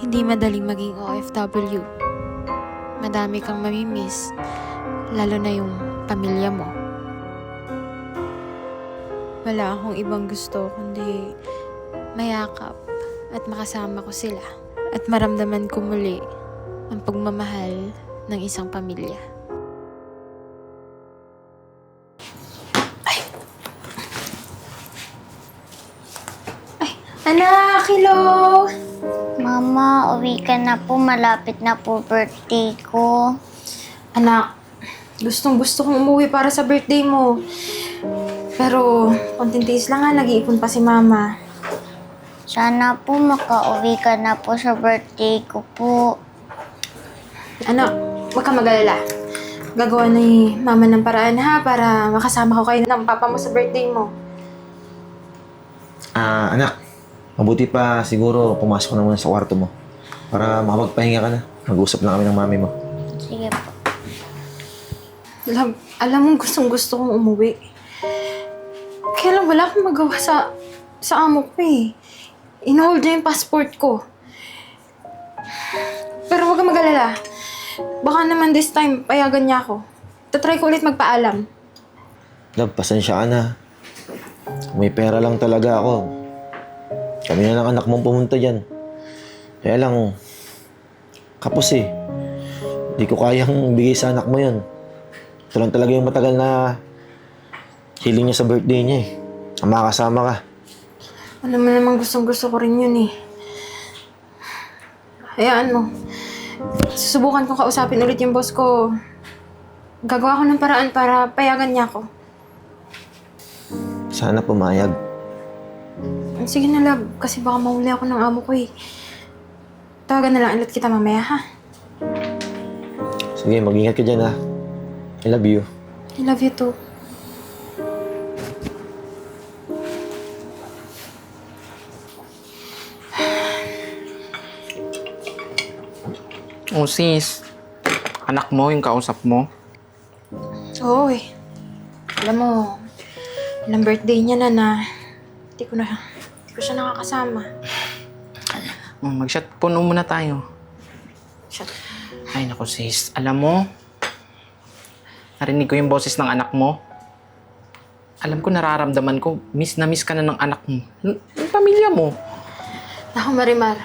Hindi madaling maging OFW. Madami kang mamimiss, lalo na yung pamilya mo. Wala akong ibang gusto kundi mayakap at makasama ko sila at maramdaman ko muli ang pagmamahal ng isang pamilya. Anak, hello! Mama, uwi ka na po. Malapit na po birthday ko. Anak, gustong-gusto kong umuwi para sa birthday mo. Pero, konting tiis lang nga, nag-iipon pa si Mama. Sana po makauwi ka na po sa birthday ko po. Anak, huwag ka mag-alala. Gagawa ni Mama ng paraan ha, para makasama ko kayo ng Papa mo sa birthday mo. Anak. Mabuti pa siguro pumasok ka na muna sa kwarto mo para makapagpahinga ka na. Mag-usap na kami ng mami mo. Sige po. Love, alam mo gustong-gusto kong umuwi. Kaya lang wala akong magawa sa amo ko eh. In-hold niya yung passport ko. Pero huwag ka mag-alala. Baka naman this time payagan niya ako. Tatry ko ulit magpaalam. Love, pasensya ka na. May pera lang talaga ako. Kami na lang anak mong pumunta dyan. Kaya lang, kapos eh. Hindi ko kayang bigay sa anak mo yun. Ito lang talaga yung matagal na hiling niya sa birthday niya eh. Ang makakasama ka. Alam mo naman gustong-gusto ko rin yun eh. Hayaan mo. Susubukan kong kausapin ulit yung boss ko. Gagawa ko ng paraan para payagan niya ako. Sana pumayag. Sige na, love. Kasi baka mahuli ako ng amo ko eh. Tawagan na lang ulit kita mamaya, ha? Sige, mag-ingat ka dyan ha. I love you. I love you too. Oh, sis. Anak mo, yung kausap mo. Oo eh. Alam mo, ilang birthday niya na hindi ko siya nakakasama. Mag-shot puno muna tayo. Shut. Ay, naku, sis. Alam mo, narinig ko yung boses ng anak mo. Alam ko, nararamdaman ko, miss na miss ka na ng anak mo. Yung pamilya mo. Naku, Marimar.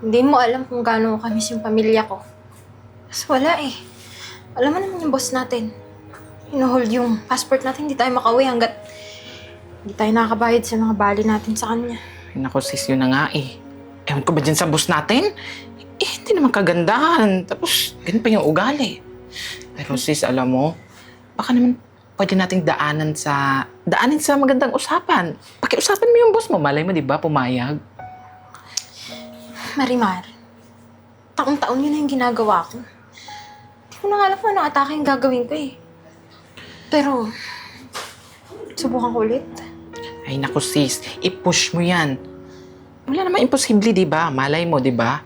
Hindi mo alam kung gaano ko kamiss yung pamilya ko. Kasi wala eh. Alam mo naman yung boss natin. Hinuhold yung passport natin, hindi tayo makauwi hanggat hindi tayo nakakabayad sa mga bali natin sa kanya. Ay, naku, sis, yun na nga eh. Ewan ko ba dyan sa boss natin? Eh, hindi naman kagandahan. Tapos, ganun pa yung ugali. Pero sis, alam mo, baka naman pwede nating daanin sa magandang usapan. Pakiusapan mo yung boss mo. Malay mo, di ba, pumayag. Marimar, taong-taon yun na yung ginagawa ko. Hindi ko na nga alam kung anong atake yung gagawin ko eh. Pero, subukan ko ulit. Ay, naku sis, i-push mo yan. Wala naman imposible, di ba? Malay mo, di ba?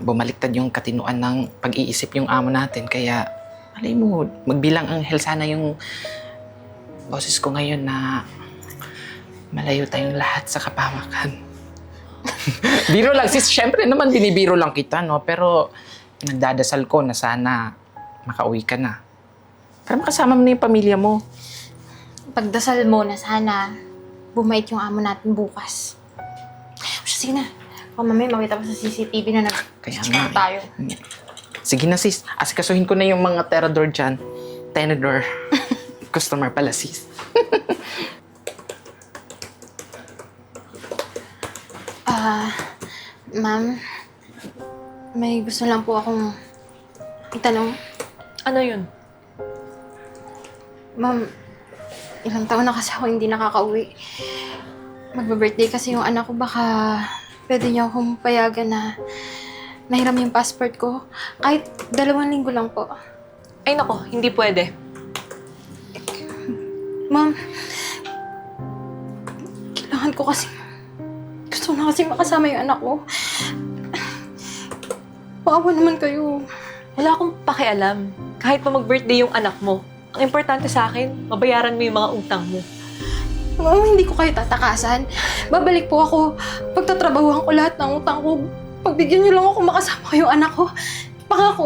Bumaliktad yung katinuan ng pag-iisip yung amo natin. Kaya, malay mo, magbilang anghel sana yung boses ko ngayon na malayo tayong lahat sa kapamakan. Biro lang, sis. Siyempre naman, binibiro lang kita, no? Pero, nagdadasal ko na sana makauwi ka na. Para makasama mo na yung pamilya mo. Pagdasal mo na sana bumait yung amo natin bukas. Sige na. Baka mamaya makita pa sa CCTV na Kaya nag-check nga. tayo. Sige na, sis. Asikasuhin ko na yung mga terador dyan. Tenador. Customer pala, sis. Ma'am, may gusto lang po akong itanong. Ano yun? Ma'am, ilang taon na kasi ako hindi nakakauwi. Magba-birthday kasi yung anak ko, baka pwede niyo akong payagan na mahiram yung passport ko. Kahit 2 linggo lang po. Ay nako, hindi pwede. Ma'am, kailangan ko kasi... Gusto ko na kasi makasama yung anak ko. Maawa naman kayo. Wala akong pakialam. Kahit pa mag-birthday yung anak mo. Ang importante sa akin, mabayaran mo yung mga utang mo. Ma'am, hindi ko kayo tatakasan. Babalik po ako. Pagtatrabahuhan ko lahat ng utang ko. pagbigyan niyo lang ako makasama ko yung anak ko. Pangako,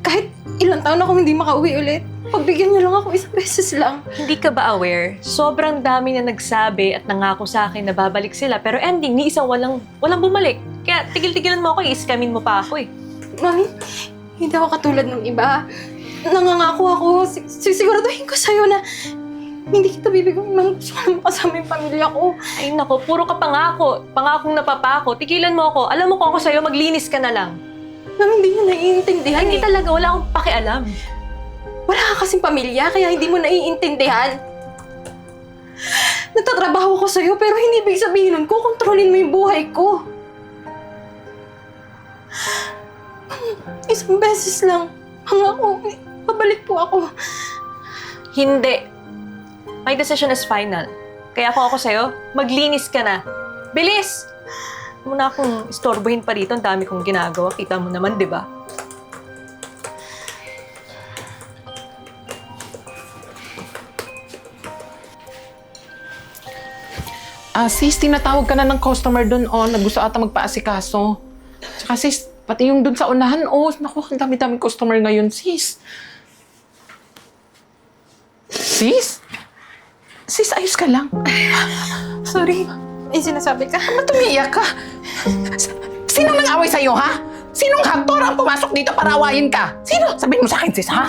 kahit ilang taon ako hindi makauwi ulit, pagbigyan niyo lang ako isang beses lang. Hindi ka ba aware? Sobrang dami na nagsabi at nangako sa akin na babalik sila. Pero ending, ni isa walang bumalik. Kaya tigil-tigilan mo ako, i-scamin mo pa ako eh. Mami, hindi ako katulad ng iba. Nangangako ako, siguraduhin ko sa'yo na hindi kita bibigyan ng gusto ko na makasama yung pamilya ko. Ay nako, puro ka pangako. Pangakong napapako. Tigilan mo ako. Alam mo kung ako sa'yo, maglinis ka na lang. Mami, hindi niyo naiintindihan Hindi eh. talaga, wala akong pakialam. Wala ka kasing pamilya, kaya hindi mo naiintindihan. Nagtatrabaho ko sa'yo, pero hindi ibig sabihin nun, kukontrolin mo yung buhay ko. Isang beses lang, pangako, pabalik po ako. Hindi. My decision is final. Kaya kung ako sa'yo, maglinis ka na. Bilis! Huwag mo na akong istorbohin pa rito. Ang dami kong ginagawa. Kita mo naman, di ba? Sis, tinatawag ka na ng customer doon, oh. Naggusto ata magpaasikaso. Tsaka sis, pati yung doon sa unahan, oh. Naku, ang dami-daming customer ngayon, sis. Sis? Sis, ayos ka lang. Sorry, may sinasabi ka. Ba't umiiyak ka? Sino nang-away sa'yo, ha? Sinong haktor ang pumasok dito para awayin ka? Sino? Sabihin mo sa akin, sis, ha?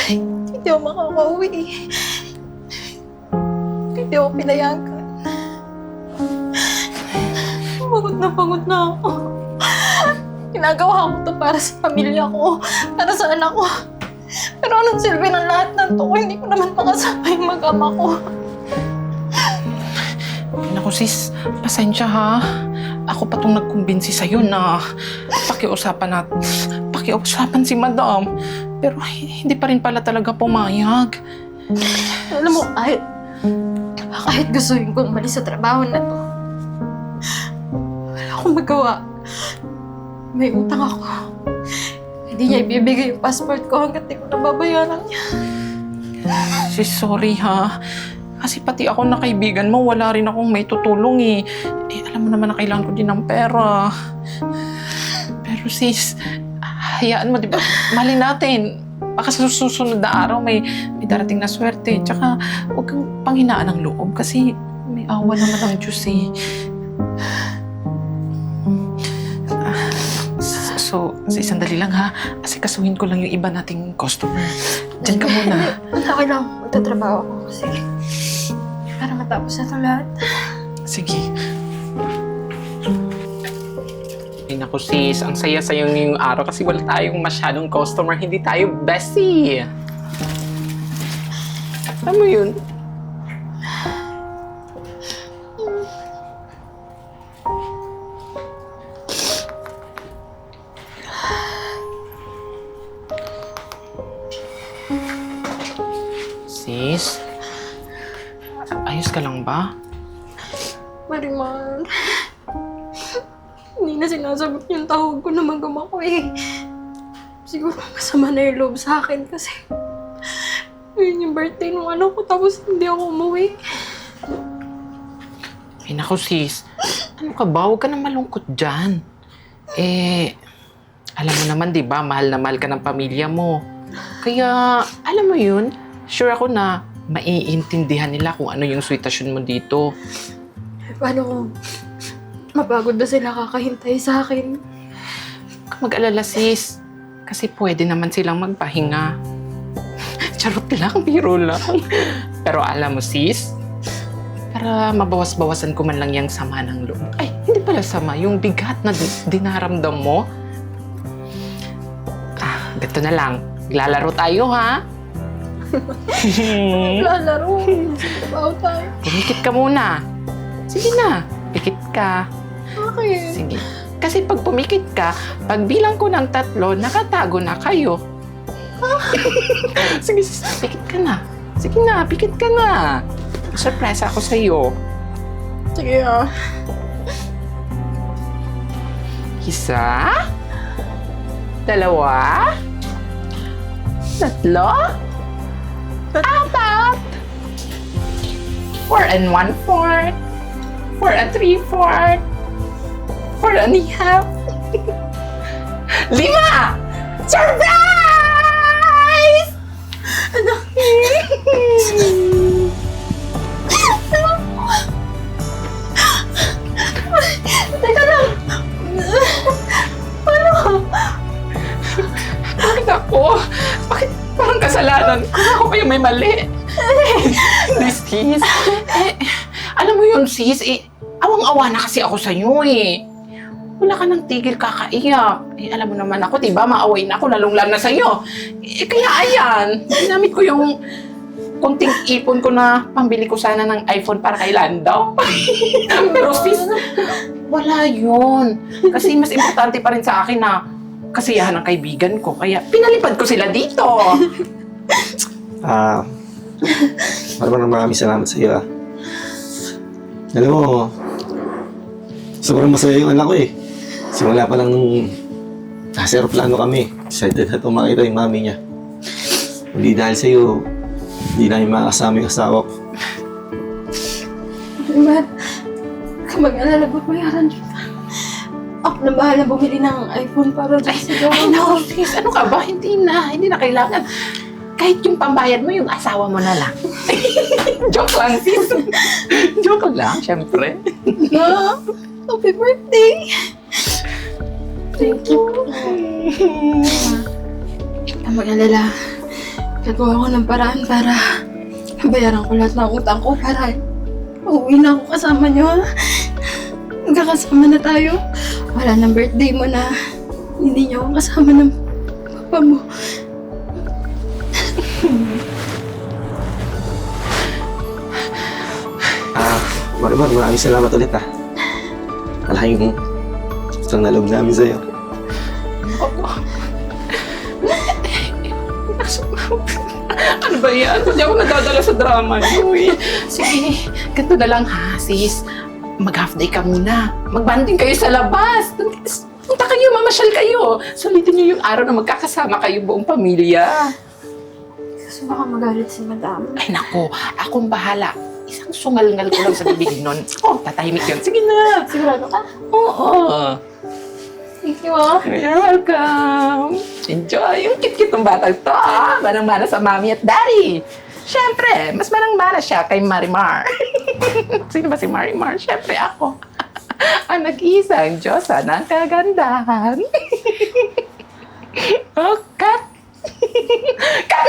Hindi ako makakauwi. Hindi ako pinayagan. Pagod na ako. Ginagawa ko to para sa pamilya ko, para sa anak ko. Pero anong silbi ng lahat ng to? Hindi ko naman makasama yung mag-ama ko. Naku, sis, pasensya, ha? Ako pa itong nagkumbinsi sa'yo na pakiusapan si madam. Pero hindi pa rin pala talaga pumayag. Alam mo, kahit gustuin kong umalis sa trabaho na to, wala akong magawa. May utang ako. Hindi niya ibibigay yung passport ko hanggat di ko nababayaran niya. Sis, sorry, ha? Kasi pati ako na kaibigan mo, wala rin akong may tutulong, eh. Alam mo naman na kailangan ko din ng pera. Pero sis, hayaan mo, di ba? Mali natin. Baka sa susunod na araw may darating na swerte. Tsaka huwag kang panghinaan ng loob kasi may awa naman ang Diyos, eh. So, sandali lang, ha? Asikasuhin ko lang yung iba nating customer. Diyan ka muna. Okay lang, magtatrabaho ako kasi para matapos na ito lahat. Sige. Ay naku sis, ang saya-saya ngayong araw kasi wala tayong masyadong customer, hindi tayo bestie. Alam mo yun? Sis? Ayos ka lang ba? Marimar, hindi na sinasagot yung tawag ko na mag-ama ko eh. Siguro masama na yung loob sa akin kasi yun yung birthday ng anak ko tapos hindi ako umuwi. Ay naku sis, ano ka ba? Huwag ka na malungkot dyan. Alam mo naman, di ba, mahal na mahal ka ng pamilya mo. Kaya, alam mo yun, sure ako na maiintindihan nila kung ano yung sitwasyon mo dito. Paano kung mapagod na sila kakahintay sa akin? Huwag kang mag-alala sis, kasi pwede naman silang magpahinga. Charot lang, biro lang. Pero alam mo sis, para mabawas-bawasan ko man lang yung sama ng loob. Ay, hindi pala sama, yung bigat na dinaramdam mo. Ganito na lang, lalaro tayo ha? Lalaro. Trabaho tayo. Pumikit ka muna. Sige na, pikit ka. Bakit? Sige. Kasi pag pumikit ka, pag bilang ko ng 3, nakatago na kayo. Sige, pikit ka na. Sige na, pikit ka na. Surprise ako sa'yo. Sige ah. Isa. 2. 3. 4 and 1/4. 4 and 3/4. 4 and a half. 5! Surprise! Teka lang! Bakit ako? Bakit parang kasalanan ko? Ako pa yung may mali. Sis, alam mo yun, sis, awang-awa na kasi ako sa'yo eh. Wala ka nang tigil kakaiyak. Alam mo naman ako, diba, maaway na ako, lalong-lalo na sa'yo. Kaya ayan, ginamit ko yung konting ipon ko na pambili ko sana ng iPhone para kay Lando. Pero sis, wala yun. Kasi mas importante pa rin sa akin na kasiyahan ng kaibigan ko. Kaya pinalipad ko sila dito. Maraming salamat sa iyo. Alam mo, sobrang masaya yung anak ko eh. Simula pa lang nung nasa aeroplano kami, excited na makita yung mami niya. Hindi dahil sa iyo, hindi namin makakasama yung asawa ko. Marimar, ka mag-alala, babayaran kita. Ako na bahala bumili ng iPhone para dyan sa gawa Ay, naku, sis, ano ka ba? Hindi na kailangan. Kahit yung pambayad mo, yung asawa mo na lang. Joke lang, sis. Joke lang, syempre. Ma, happy birthday! Thank you. Ka mag-alala. Gagawa ko ng paraan para bayaran ko lahat ng utang ko para uuwi na ako kasama niyo, ha? Magkakasama na tayo. Wala ng birthday mo na hindi niyo ako kasama ng papa mo. Marimar, maraming salamat ulit Malaking isang nalog namin sa'yo. Ano ba yan? Hindi ako nadadala sa drama niyo eh. Sige, ganito na lang ha, sis. Mag-half day ka muna. Mag-banding kayo sa labas. Punta kayo, mamasyal kayo. Sulitin niyo yung araw na magkakasama kayo buong pamilya. Kasi baka magalit si madam. Ay nako, akong bahala. Isang sungal-ngal ko lang sa bibig nun. Oh, tatahimik yun. Sige na. Sigurado ka? Oo. Thank you, ah. You're welcome. Enjoy. Yung cute-cute ng batang to, ah. Manang-mana sa mami at daddy. Siyempre, mas manang-mana siya kay Marimar. Sino ba si Marimar? Siyempre, ako. Ang nag-iisang Diyosa ng kagandahan. Oh, cut. Cut